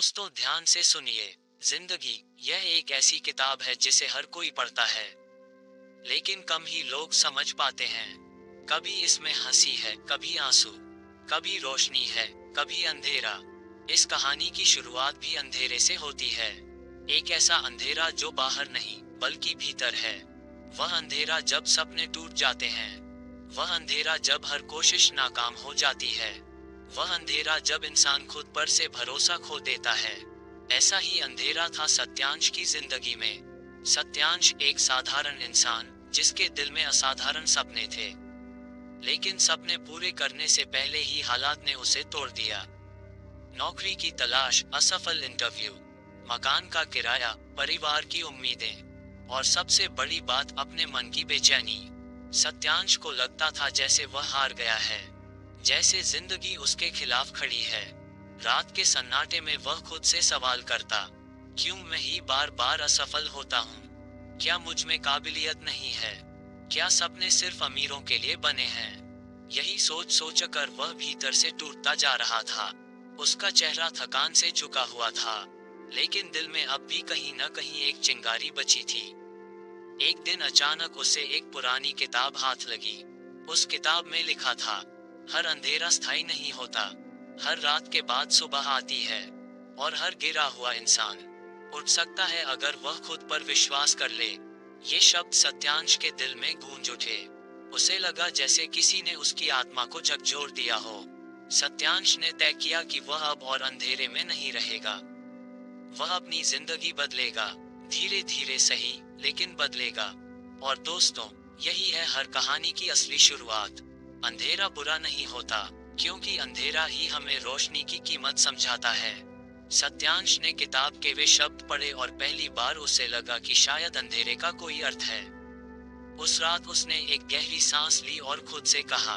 दोस्तों ध्यान से सुनिए। जिंदगी यह एक ऐसी किताब है जिसे हर कोई पढ़ता है, लेकिन कम ही लोग समझ पाते हैं। कभी इसमें हंसी है, कभी आंसू, कभी रोशनी है, कभी अंधेरा। इस कहानी की शुरुआत भी अंधेरे से होती है। एक ऐसा अंधेरा जो बाहर नहीं बल्कि भीतर है। वह अंधेरा जब सपने टूट जाते हैं, वह अंधेरा जब हर कोशिश नाकाम हो जाती है, वह अंधेरा जब इंसान खुद पर से भरोसा खो देता है। ऐसा ही अंधेरा था सत्यांश की जिंदगी में। सत्यांश एक साधारण इंसान जिसके दिल में असाधारण सपने थे, लेकिन सपने पूरे करने से पहले ही हालात ने उसे तोड़ दिया। नौकरी की तलाश, असफल इंटरव्यू, मकान का किराया, परिवार की उम्मीदें और सबसे बड़ी बात अपने मन की बेचैनी। सत्यांश को लगता था जैसे वह हार गया है, जैसे जिंदगी उसके खिलाफ खड़ी है। रात के सन्नाटे में वह खुद से सवाल करता, क्यों मैं ही बार बार असफल होता हूँ? क्या मुझ में काबिलियत नहीं है? क्या सपने सिर्फ अमीरों के लिए बने हैं? यही सोच सोचकर वह भीतर से टूटता जा रहा था। उसका चेहरा थकान से झुका हुआ था, लेकिन दिल में अब भी कहीं न कहीं एक चिंगारी बची थी। एक दिन अचानक उसे एक पुरानी किताब हाथ लगी। उस किताब में लिखा था, हर अंधेरा स्थायी नहीं होता, हर रात के बाद सुबह आती है, और हर गिरा हुआ इंसान उठ सकता है अगर वह खुद पर विश्वास कर ले। ये शब्द सत्यांश के दिल में गूंज उठे। उसे लगा जैसे किसी ने उसकी आत्मा को झकझोर दिया हो। सत्यांश ने तय किया कि वह अब और अंधेरे में नहीं रहेगा। वह अपनी जिंदगी बदलेगा, धीरे धीरे सही, लेकिन बदलेगा। और दोस्तों, यही है हर कहानी की असली शुरुआत। अंधेरा बुरा नहीं होता, क्योंकि अंधेरा ही हमें रोशनी की कीमत समझाता है। सत्यांश ने किताब के वे शब्द पढ़े और पहली बार उसे लगा कि शायद अंधेरे का कोई अर्थ है। उस रात उसने एक गहरी सांस ली और खुद से कहा,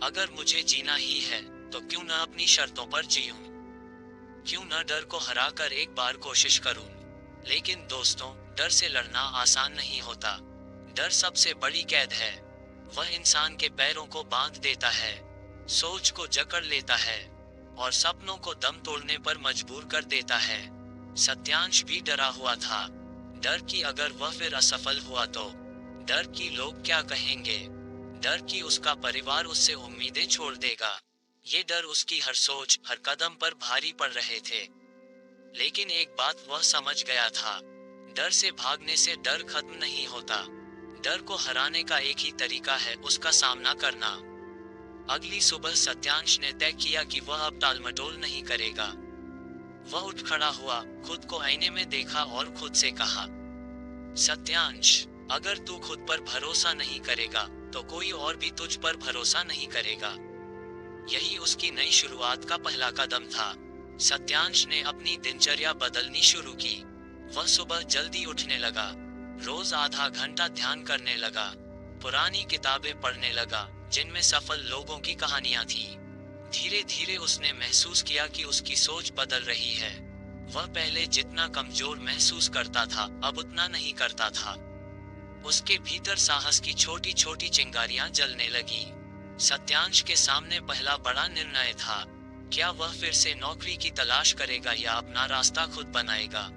अगर मुझे जीना ही है तो क्यों न अपनी शर्तों पर जीऊं? क्यों न डर को हराकर एक बार कोशिश करूं? लेकिन दोस्तों, डर से लड़ना आसान नहीं होता। डर सबसे बड़ी कैद है। वह इंसान के पैरों को बांध देता है, सोच को जकड़ लेता है और सपनों को दम तोड़ने पर मजबूर कर देता है। सत्यांश भी डरा हुआ था। डर कि अगर वह फिर असफल हुआ तो, डर कि लोग क्या कहेंगे, डर कि उसका परिवार उससे उम्मीदें छोड़ देगा। ये डर उसकी हर सोच, हर कदम पर भारी पड़ रहे थे। लेकिन एक बात वह समझ गया था, डर से भागने से डर खत्म नहीं होता। डर को हराने का एक ही तरीका है, उसका सामना करना। अगली सुबह सत्यांश ने तय किया कि वह अब टालमटोल नहीं करेगा। वह उठ खड़ा हुआ, खुद को आईने में देखा और खुद से कहा, सत्यांश, अगर तू खुद पर भरोसा नहीं करेगा तो कोई और भी तुझ पर भरोसा नहीं करेगा। यही उसकी नई शुरुआत का पहला कदम था। सत्यांश ने अपनी दिनचर्या बदलनी शुरू की। वह सुबह जल्दी उठने लगा, रोज आधा घंटा ध्यान करने लगा, पुरानी किताबें पढ़ने लगा जिनमें सफल लोगों की कहानियां थी। धीरे धीरे उसने महसूस किया कि उसकी सोच बदल रही है। वह पहले जितना कमजोर महसूस करता था, अब उतना नहीं करता था। उसके भीतर साहस की छोटी छोटी चिंगारियां जलने लगी। सत्यांश के सामने पहला बड़ा निर्णय था, क्या वह फिर से नौकरी की तलाश करेगा या अपना रास्ता खुद बनाएगा?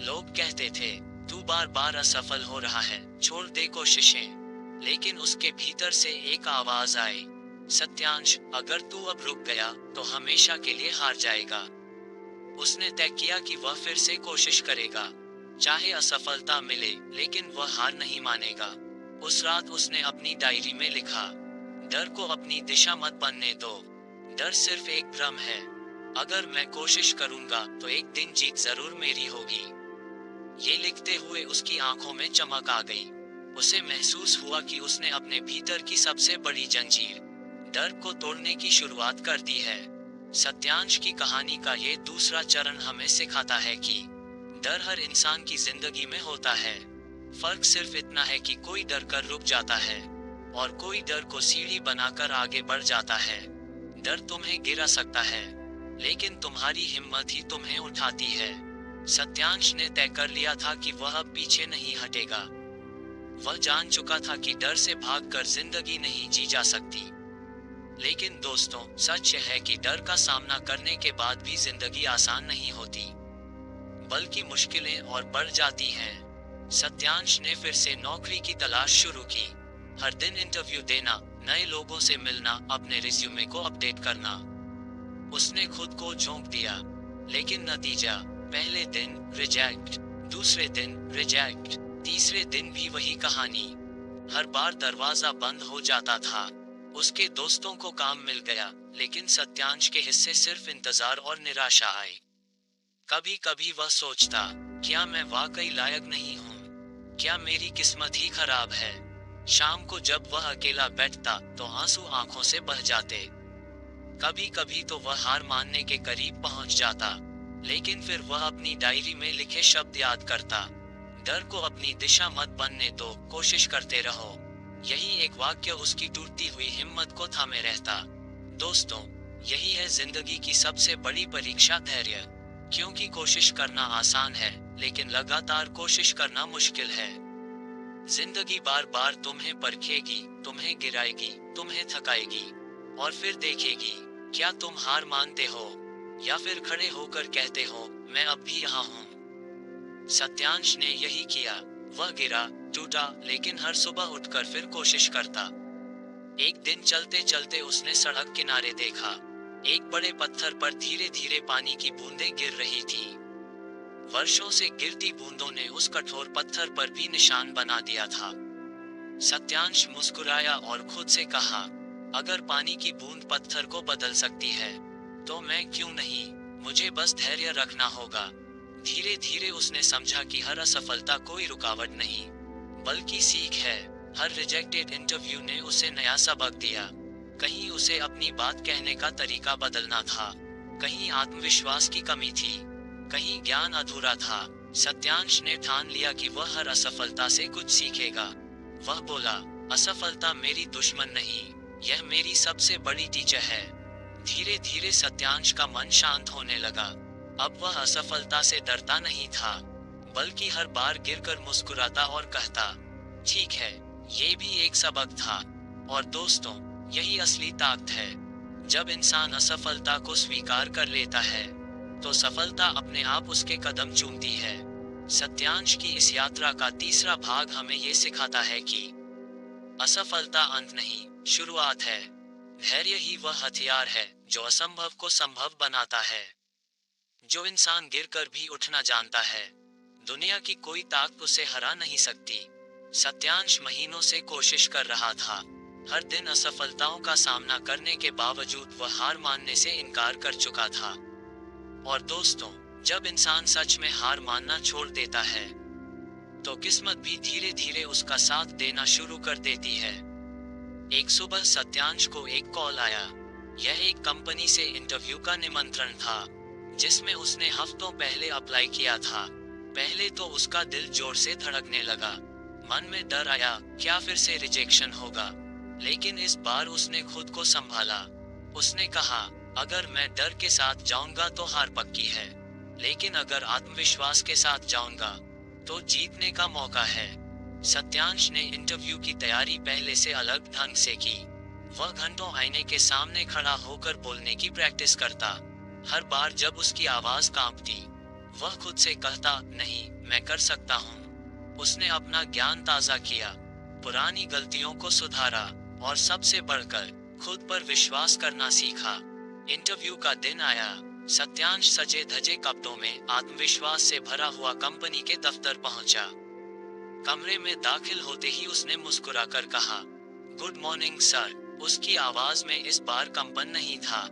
लोग कहते थे, तू बार बार असफल हो रहा है, छोड़ दे कोशिशें। लेकिन उसके भीतर से एक आवाज आई, सत्यांश, अगर तू अब रुक गया तो हमेशा के लिए हार जाएगा। उसने तय किया कि वह फिर से कोशिश करेगा, चाहे असफलता मिले, लेकिन वह हार नहीं मानेगा। उस रात उसने अपनी डायरी में लिखा, डर को अपनी दिशा मत बनने दो। डर सिर्फ एक भ्रम है। अगर मैं कोशिश करूंगा तो एक दिन जीत जरूर मेरी होगी। ये लिखते हुए उसकी आंखों में चमक आ गई। उसे महसूस हुआ कि उसने अपने भीतर की सबसे बड़ी जंजीर, डर को तोड़ने की शुरुआत कर दी है। सत्यांश की कहानी का ये दूसरा चरण हमें सिखाता है कि डर हर इंसान की जिंदगी में होता है। फर्क सिर्फ इतना है कि कोई डर कर रुक जाता है और कोई डर को सीढ़ी बनाकर आगे बढ़ जाता है। डर तुम्हें गिरा सकता है, लेकिन तुम्हारी हिम्मत ही तुम्हें उठाती है। सत्यांश ने तय कर लिया था कि वह अब पीछे नहीं हटेगा। वह जान चुका था कि डर से भागकर जिंदगी नहीं जी जा सकती। लेकिन दोस्तों, सच है कि डर का सामना करने के बाद भी जिंदगी आसान नहीं होती, बल्कि मुश्किलें और बढ़ जाती हैं। सत्यांश ने फिर से नौकरी की तलाश शुरू की। हर दिन इंटरव्यू देना, नए लोगों से मिलना, अपने रिज्यूमे को अपडेट करना। उसने खुद को झोंक दिया, लेकिन नतीजा, पहले दिन रिजेक्ट, दूसरे दिन रिजेक्ट, तीसरे दिन भी वही कहानी। हर बार दरवाजा बंद हो जाता था। उसके दोस्तों को काम मिल गया, लेकिन सत्यांश के हिस्से सिर्फ इंतजार और निराशा आई। कभी कभी वह सोचता, क्या मैं वाकई लायक नहीं हूँ? क्या मेरी किस्मत ही खराब है? शाम को जब वह अकेला बैठता तो आंसू आंखों से बह जाते। कभी कभी तो वह हार मानने के करीब पहुंच जाता, लेकिन फिर वह अपनी डायरी में लिखे शब्द याद करता, डर को अपनी दिशा मत बनने दो, कोशिश करते रहो। यही एक वाक्य उसकी टूटती हुई हिम्मत को थामे रहता। दोस्तों, यही है जिंदगी की सबसे बड़ी परीक्षा, धैर्य। क्योंकि कोशिश करना आसान है, लेकिन लगातार कोशिश करना मुश्किल है। जिंदगी बार बार तुम्हें परखेगी, तुम्हें गिराएगी, तुम्हें थकाएगी, और फिर देखेगी, क्या तुम हार मानते हो या फिर खड़े होकर कहते हो, मैं अब भी यहाँ हूँ। सत्यांश ने यही किया। वह गिरा, टूटा, लेकिन हर सुबह उठकर फिर कोशिश करता। एक दिन चलते चलते उसने सड़क किनारे देखा। एक बड़े पत्थर पर धीरे धीरे पानी की बूंदें गिर रही थी। वर्षों से गिरती बूंदों ने उस कठोर पत्थर पर भी निशान बना दिया था। सत्यांश मुस्कुराया और खुद से कहा, अगर पानी की बूंद पत्थर को बदल सकती है, तो मैं क्यों नहीं? मुझे बस धैर्य रखना होगा। धीरे धीरे उसने समझा कि हर असफलता कोई रुकावट नहीं, बल्कि सीख है। हर रिजेक्टेड इंटरव्यू ने उसे नया सबक दिया। कहीं उसे अपनी बात कहने का तरीका बदलना था, कहीं आत्मविश्वास की कमी थी, कहीं ज्ञान अधूरा था। सत्यांश ने ठान लिया कि वह हर असफलता से कुछ सीखेगा। वह बोला, असफलता मेरी दुश्मन नहीं, यह मेरी सबसे बड़ी टीचर है। धीरे धीरे सत्यांश का मन शांत होने लगा। अब वह असफलता से डरता नहीं था, बल्कि हर बार गिरकर मुस्कुराता और कहता, ठीक है, ये भी एक सबक था। और दोस्तों, यही असली ताकत है। जब इंसान असफलता को स्वीकार कर लेता है, तो सफलता अपने आप उसके कदम चूमती है। सत्यांश की इस यात्रा का तीसरा भाग हमें ये सिखाता है कि असफलता अंत नहीं, शुरुआत है। धैर्य ही वह हथियार है जो असंभव को संभव बनाता है। जो इंसान गिरकर भी उठना जानता है, दुनिया की कोई ताकत उसे हरा नहीं सकती। सत्यांश महीनों से कोशिश कर रहा था। हर दिन असफलताओं का सामना करने के बावजूद वह हार मानने से इनकार कर चुका था। और दोस्तों, जब इंसान सच में हार मानना छोड़ देता है, तो किस्मत भी धीरे धीरे उसका साथ देना शुरू कर देती है। एक सुबह सत्यांश को एक कॉल आया। यह एक कंपनी से इंटरव्यू का निमंत्रण था, जिसमें उसने हफ्तों पहले अप्लाई किया था। पहले तो उसका दिल जोर से धड़कने लगा। मन में डर आया, क्या फिर से रिजेक्शन होगा? लेकिन इस बार उसने खुद को संभाला। उसने कहा, अगर मैं डर के साथ जाऊंगा तो हार पक्की है, लेकिन अगर आत्मविश्वास के साथ जाऊंगा तो जीतने का मौका है। सत्यांश ने इंटरव्यू की तैयारी पहले से अलग ढंग से की। वह घंटों आईने के सामने खड़ा होकर बोलने की प्रैक्टिस करता। हर बार जब उसकी आवाज कांपती, वह खुद से कहता, नहीं, मैं कर सकता हूँ। उसने अपना ज्ञान ताजा किया, पुरानी गलतियों को सुधारा, और सबसे बढ़कर खुद पर विश्वास करना सीखा। इंटरव्यू का दिन आया। सत्यांश सजे धजे कपड़ों में आत्मविश्वास से भरा हुआ कंपनी के दफ्तर पहुंचा। कमरे में दाखिल होते ही उसने मुस्कुराकर कहा, गुड मॉर्निंग सर। उसकी आवाज में इस बार कंपन नहीं था।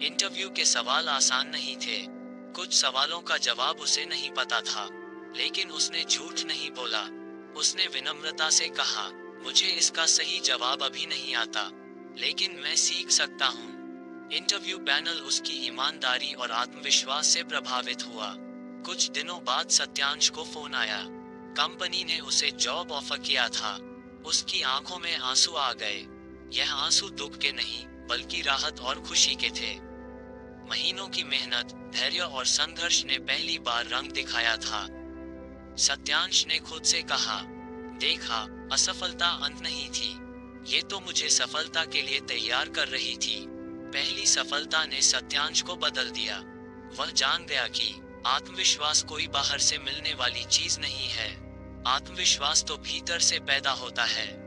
इंटरव्यू के सवाल आसान नहीं थे। कुछ सवालों का जवाब उसे नहीं पता था, लेकिन उसने झूठ नहीं बोला। उसने विनम्रता से कहा, मुझे इसका सही जवाब अभी नहीं आता, लेकिन मैं सीख सकता हूँ। इंटरव्यू पैनल उसकी ईमानदारी और आत्मविश्वास से प्रभावित हुआ। कुछ दिनों बाद सत्यांश को फोन आया। कंपनी ने उसे जॉब ऑफर किया था। उसकी आंखों में आंसू आ गए। यह आंसू दुख के नहीं, बल्कि राहत और खुशी के थे। महीनों की मेहनत, धैर्य और संघर्ष ने पहली बार रंग दिखाया था। सत्यांश ने खुद से कहा, देखा, असफलता अंत नहीं थी, ये तो मुझे सफलता के लिए तैयार कर रही थी। पहली सफलता ने सत्यांश को बदल दिया। वह जान गया कि आत्मविश्वास कोई बाहर से मिलने वाली चीज नहीं है। आत्मविश्वास तो भीतर से पैदा होता है।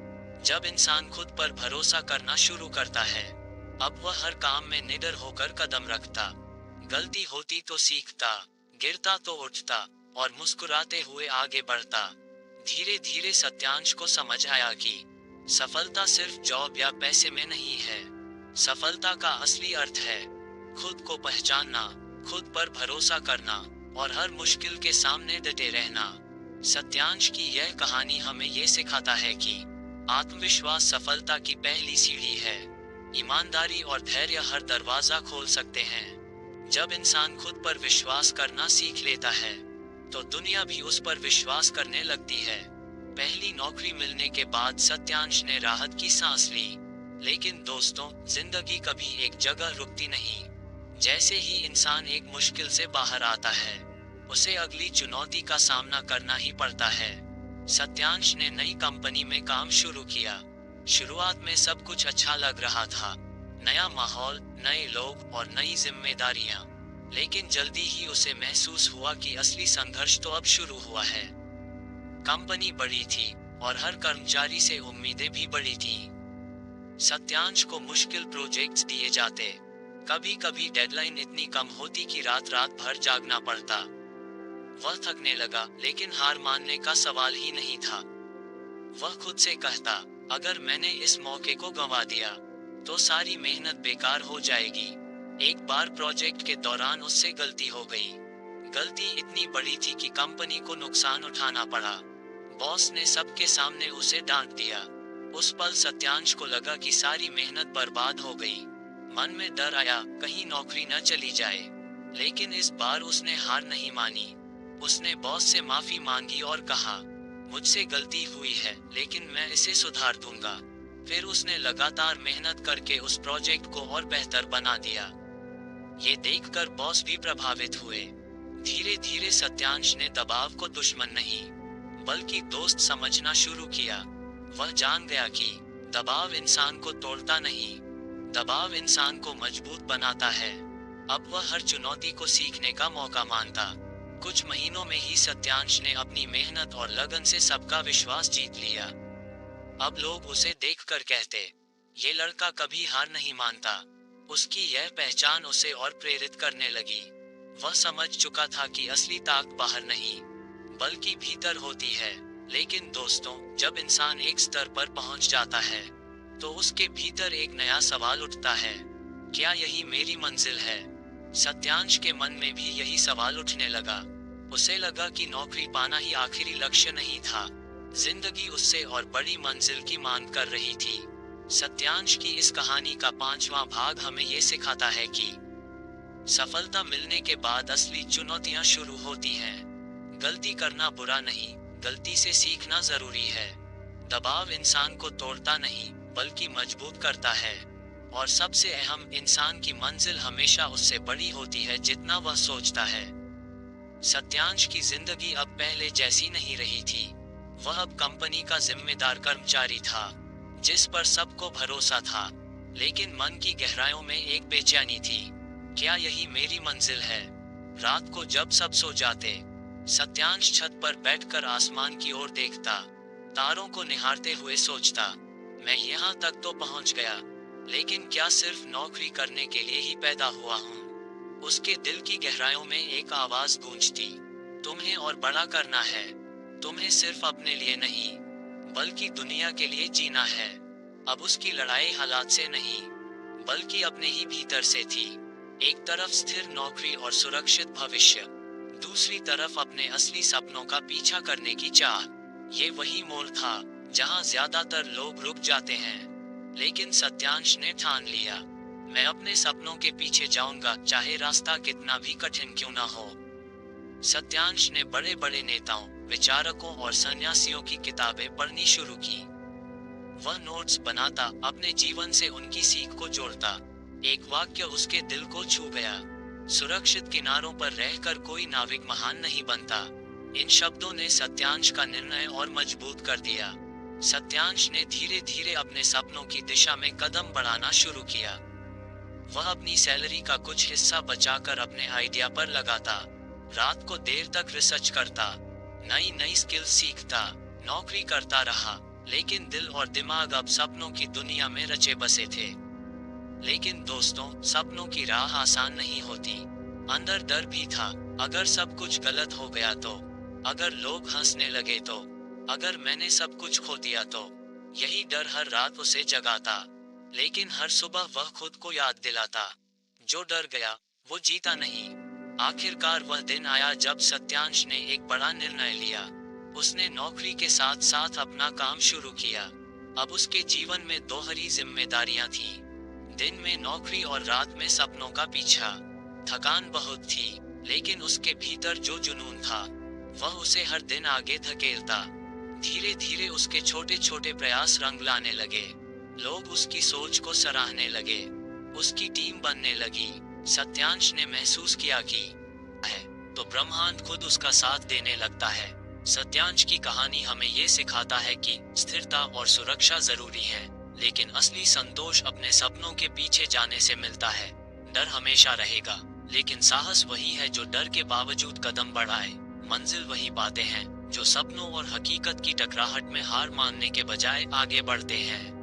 जब इंसान खुद पर भरोसा करना शुरू करता है, अब वह हर काम में निडर होकर कदम रखता। गलती होती तो सीखता, गिरता तो उठता और मुस्कुराते हुए आगे बढ़ता। धीरे धीरे सत्यांश को समझ आया कि सफलता सिर्फ जॉब या पैसे में नहीं है। सफलता का असली अर्थ है खुद को पहचानना, खुद पर भरोसा करना और हर मुश्किल के सामने डटे रहना। सत्यांश की यह कहानी हमें ये सिखाता है कि आत्मविश्वास सफलता की पहली सीढ़ी है। ईमानदारी और धैर्य हर दरवाजा खोल सकते हैं। जब इंसान खुद पर विश्वास करना सीख लेता है, तो दुनिया भी उस पर विश्वास करने लगती है। पहली नौकरी मिलने के बाद सत्यांश ने राहत की सांस ली। लेकिन दोस्तों, जिंदगी कभी एक जगह रुकती नहीं। जैसे ही इंसान एक मुश्किल से बाहर आता है, उसे अगली चुनौती का सामना करना ही पड़ता है। सत्यांश ने नई कंपनी में काम शुरू किया। शुरुआत में सब कुछ अच्छा लग रहा था, नया माहौल, नए लोग और नई जिम्मेदारियां। लेकिन जल्दी ही उसे महसूस हुआ कि असली संघर्ष तो अब शुरू हुआ है। कंपनी बड़ी थी और हर कर्मचारी से उम्मीदें भी बड़ी थी। सत्यांश को मुश्किल प्रोजेक्ट्स दिए जाते। कभी कभी डेडलाइन इतनी कम होती कि रात रात भर जागना पड़ता। वह थकने लगा, लेकिन हार मानने का सवाल ही नहीं था। वह खुद से कहता, अगर मैंने इस मौके को गंवा दिया तो सारी मेहनत बेकार हो जाएगी। एक बार प्रोजेक्ट के दौरान उससे गलती हो गई। गलती इतनी बड़ी थी कि कंपनी को नुकसान उठाना पड़ा। बॉस ने सबके सामने उसे डांट दिया। उस पल सत्यांश को लगा कि सारी मेहनत बर्बाद हो गई। मन में डर आया, कहीं नौकरी न चली जाए। लेकिन इस बार उसने हार नहीं मानी। उसने बॉस से माफी मांगी और कहा, मुझसे गलती हुई है, लेकिन मैं इसे सुधार दूंगा। फिर उसने लगातार मेहनत करके उस प्रोजेक्ट को और बेहतर बना दिया। ये देखकर बॉस भी प्रभावित हुए। धीरे धीरे सत्यांश ने दबाव को दुश्मन नहीं, बल्कि दोस्त समझना शुरू किया। वह जान गया कि दबाव इंसान को तोड़ता नहीं, दबाव इंसान को मजबूत बनाता है। अब वह हर चुनौती को सीखने का मौका मानता। कुछ महीनों में ही सत्यांश ने अपनी मेहनत और लगन से सबका विश्वास जीत लिया। अब लोग उसे देखकर कहते, ये लड़का कभी हार नहीं मानता। उसकी यह पहचान उसे और प्रेरित करने लगी। वह समझ चुका था कि असली ताकत बाहर नहीं, बल्कि भीतर होती है। लेकिन दोस्तों, जब इंसान एक स्तर पर पहुंच जाता है, तो उसके भीतर एक नया सवाल उठता है, क्या यही मेरी मंजिल है? सत्यांश के मन में भी यही सवाल उठने लगा। उसे लगा कि नौकरी पाना ही आखिरी लक्ष्य नहीं था। जिंदगी उससे और बड़ी मंजिल की मांग कर रही थी। सत्यांश की इस कहानी का 5वां भाग हमें ये सिखाता है कि सफलता मिलने के बाद असली चुनौतियां शुरू होती हैं। गलती करना बुरा नहीं, गलती से सीखना जरूरी है। दबाव इंसान को तोड़ता नहीं, बल्कि मजबूत करता है। और सबसे अहम, इंसान की मंजिल हमेशा उससे बड़ी होती है जितना वह सोचता है। सत्यांश की जिंदगी अब पहले जैसी नहीं रही थी। वह अब कंपनी का जिम्मेदार कर्मचारी था, जिस पर सबको भरोसा था। लेकिन मन की गहराइयों में एक बेचैनी थी, क्या यही मेरी मंजिल है? रात को जब सब सो जाते, सत्यांश छत पर बैठकर आसमान की ओर देखता, तारों को निहारते हुए सोचता, मैं यहाँ तक तो पहुँच गया, लेकिन क्या सिर्फ नौकरी करने के लिए ही पैदा हुआ हूँ? उसके दिल की गहराइयों में एक आवाज गूंजती, तुम्हें और बड़ा करना है। तुम्हें सिर्फ अपने लिए नहीं, बल्कि दुनिया के लिए जीना है। अब उसकी लड़ाई हालात से नहीं, बल्कि अपने ही भीतर से थी। एक तरफ स्थिर नौकरी और सुरक्षित भविष्य, दूसरी तरफ अपने असली सपनों का पीछा करने की चाह। ये वही मोड़ था जहां ज्यादातर लोग रुक जाते हैं। लेकिन सत्यांश ने ठान लिया, मैं अपने सपनों के पीछे जाऊंगा, चाहे रास्ता कितना भी कठिन क्यों ना हो। सत्यांश ने बड़े बड़े नेताओं, विचारकों और सन्यासियों की किताबें पढ़नी शुरू की। वह नोट्स बनाता, अपने जीवन से उनकी सीख को जोड़ता। एक वाक्य उसके दिल को छू गया, सुरक्षित किनारों पर रहकर कोई नाविक महान नहीं बनता। इन शब्दों ने सत्यांश का निर्णय और मजबूत कर दिया। सत्यांश ने धीरे धीरे अपने सपनों की दिशा में कदम बढ़ाना शुरू किया। वह अपनी सैलरी का कुछ हिस्सा बचाकर अपने आइडिया पर लगाता, रात को देर तक रिसर्च करता, नई नई स्किल्स सीखता, नौकरी करता रहा, लेकिन दिल और दिमाग अब सपनों की दुनिया में रचे बसे थे। लेकिन दोस्तों, सपनों की राह आसान नहीं होती। अंदर डर भी था, अगर सब कुछ गलत हो गया तो, अगर लोग हंसने लगे तो, अगर मैंने सब कुछ खो दिया तो। यही डर हर रात उसे जगाता, लेकिन हर सुबह वह खुद को याद दिलाता, जो डर गया वो जीता नहीं। आखिरकार वह दिन आया जब सत्यांश ने एक बड़ा निर्णय लिया। उसने नौकरी के साथ साथ अपना काम शुरू किया। अब उसके जीवन में दोहरी जिम्मेदारियां थीं, दिन में नौकरी और रात में सपनों का पीछा। थकान बहुत थी, लेकिन उसके भीतर जो जुनून था वह उसे हर दिन आगे धकेलता। धीरे धीरे उसके छोटे छोटे प्रयास रंग लाने लगे। लोग उसकी सोच को सराहने लगे, उसकी टीम बनने लगी। सत्यांश ने महसूस किया कि है तो ब्रह्मांड खुद उसका साथ देने लगता है। सत्यांश की कहानी हमें ये सिखाता है कि स्थिरता और सुरक्षा जरूरी है, लेकिन असली संतोष अपने सपनों के पीछे जाने से मिलता है। डर हमेशा रहेगा, लेकिन साहस वही है जो डर के बावजूद कदम बढ़ाए। मंजिल वही बातें हैं जो सपनों और हकीकत की टकराहट में हार मानने के बजाय आगे बढ़ते हैं।